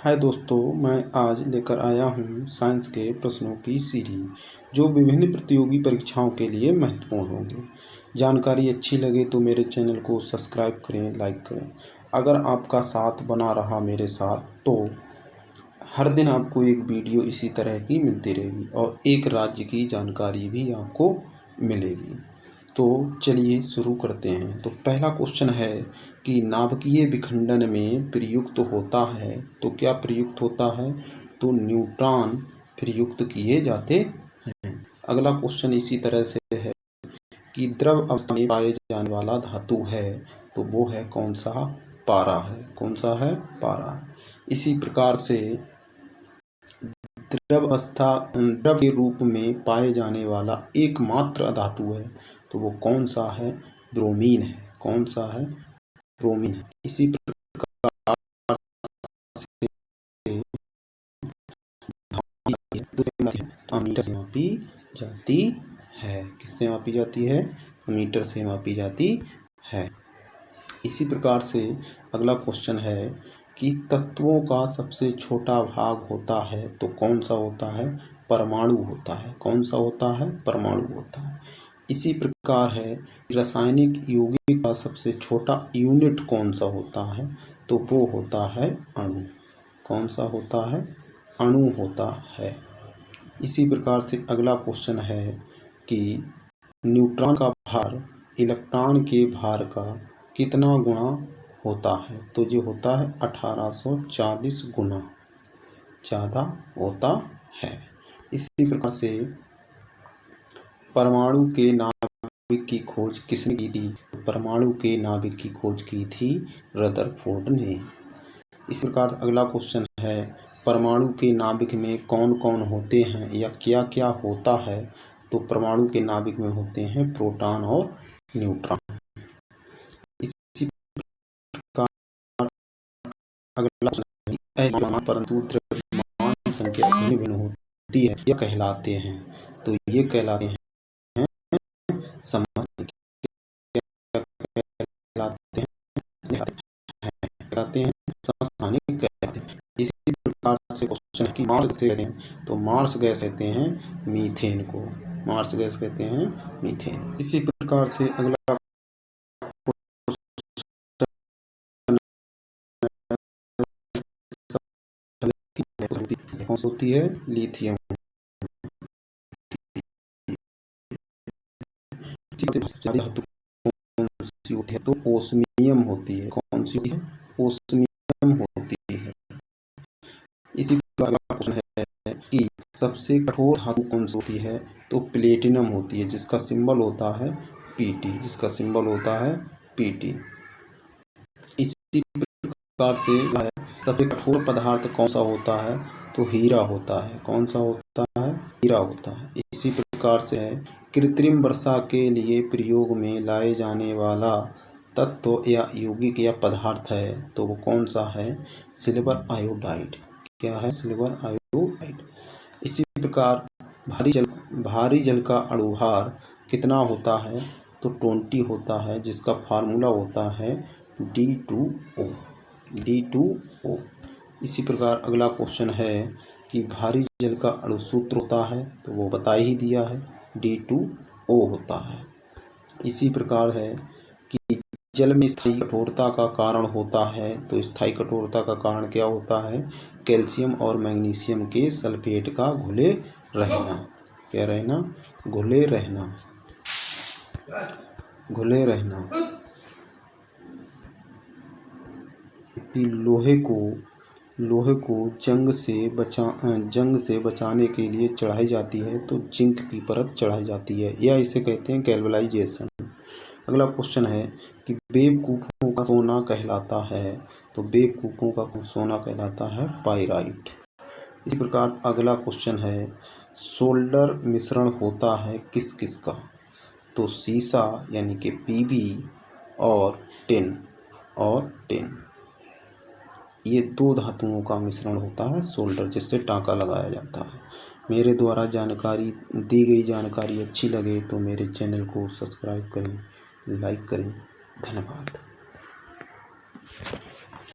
हाय दोस्तों, मैं आज लेकर आया हूँ साइंस के प्रश्नों की सीरीज जो विभिन्न प्रतियोगी परीक्षाओं के लिए महत्वपूर्ण होंगे। जानकारी अच्छी लगे तो मेरे चैनल को सब्सक्राइब करें, लाइक करें। अगर आपका साथ बना रहा मेरे साथ तो हर दिन आपको एक वीडियो इसी तरह की मिलती रहेगी और एक राज्य की जानकारी भी आपको मिलेगी। तो चलिए शुरू करते हैं। तो पहला क्वेश्चन है कि नाभिकीय विखंडन में प्रयुक्त होता है, तो क्या प्रयुक्त होता है? तो न्यूट्रॉन प्रयुक्त किए जाते हैं। अगला क्वेश्चन इसी तरह से है कि द्रव अवस्था में पाए जाने वाला धातु है, तो वो है कौन सा? पारा है। कौन सा है? पारा। इसी प्रकार से द्रव के रूप में पाए जाने वाला एकमात्र धातु है, तो वो कौन सा है? ब्रोमीन है। कौन सा है? ब्रोमीन है। इसी प्रकार से मीटर से मापी जाती है। किससे मापी जाती है? मीटर से मापी जाती है। इसी प्रकार से अगला क्वेश्चन है कि तत्वों का सबसे छोटा भाग होता है, तो कौन सा होता है? परमाणु होता है। कौन सा होता है? परमाणु होता है। इसी प्रकार है रासायनिक यौगिक का सबसे छोटा यूनिट कौन सा होता है? तो वो होता है अणु। कौन सा होता है? अणु होता है। इसी प्रकार से अगला क्वेश्चन है कि न्यूट्रॉन का भार इलेक्ट्रॉन के भार का कितना गुना होता है? तो ये होता है 1840 गुना ज़्यादा होता है। इसी प्रकार से परमाणु के नाभिक की खोज किसने की थी? परमाणु के नाभिक की खोज की थी रदरफोर्ड ने। इस प्रकार अगला क्वेश्चन है परमाणु के नाभिक में कौन कौन होते हैं या क्या क्या होता है? तो परमाणु के नाभिक में होते हैं प्रोटॉन और न्यूट्रॉन। इसी प्रकार अगला क्वेश्चन है परंतु द्रव्यमान संख्या भिन्न भिन्न होती है, यह कहलाते हैं। तो ये कहलाते हैं समस्थानिक। कहलाते हैं समस्थानिक कहलाते हैं। इसी प्रकार से क्वेश्चन है कि मार्स कहते हैं, तो मार्स गैस कहते हैं मीथेन को। मार्स गैस कहते हैं मीथेन। इसी प्रकार से अगला कौन सी होती है? लिथियम। धातु कौन सी होती है? तो ओस्मियम होती है। कौन सी होती है? ओस्मियम होती है। इसी प्रकार अगला क्वेश्चन है कि सबसे कठोर धातु कौन सी होती है? तो प्लेटिनम होती है, जिसका सिंबल होता है Pt। जिसका सिंबल होता है Pt। इसी प्रकार से सबसे कठोर पदार्थ कौन सा होता है? तो हीरा होता है। कौन सा होता है? हीरा होता है। इसी प्रकार से है कृत्रिम वर्षा के लिए प्रयोग में लाए जाने वाला तत्व या यौगिक या पदार्थ है, तो वो कौन सा है? Silver iodide. क्या है? Silver iodide. इसी प्रकार भारी जल का अणुभार कितना होता है? तो 20 होता है, जिसका फार्मूला होता है D2O। D2O। इसी प्रकार अगला क्वेश्चन है कि भारी जल का अणुसूत्र होता है, तो वो बता ही दिया है D2O होता है। इसी प्रकार है कि जल में स्थायी कठोरता का कारण होता है, तो स्थायी कठोरता का कारण क्या होता है? कैल्शियम और मैग्नीशियम के सल्फेट का घुले रहना। क्या रहना? घुले रहना। घुले रहना। कि लोहे को जंग से बचाने के लिए चढ़ाई जाती है, तो जिंक की परत चढ़ाई जाती है, या इसे कहते हैं गैल्वेनाइजेशन। अगला क्वेश्चन है कि बेवकूफ़ों का सोना कहलाता है, तो बेवकूफ़ों का सोना कहलाता है पाइराइट। इसी प्रकार अगला क्वेश्चन है सोल्डर मिश्रण होता है किस किस का? तो सीसा यानी कि Pb और टिन, ये दो धातुओं का मिश्रण होता है सोल्डर, जिससे टांका लगाया जाता है। मेरे द्वारा दी गई जानकारी अच्छी लगे तो मेरे चैनल को सब्सक्राइब करें, लाइक करें। धन्यवाद।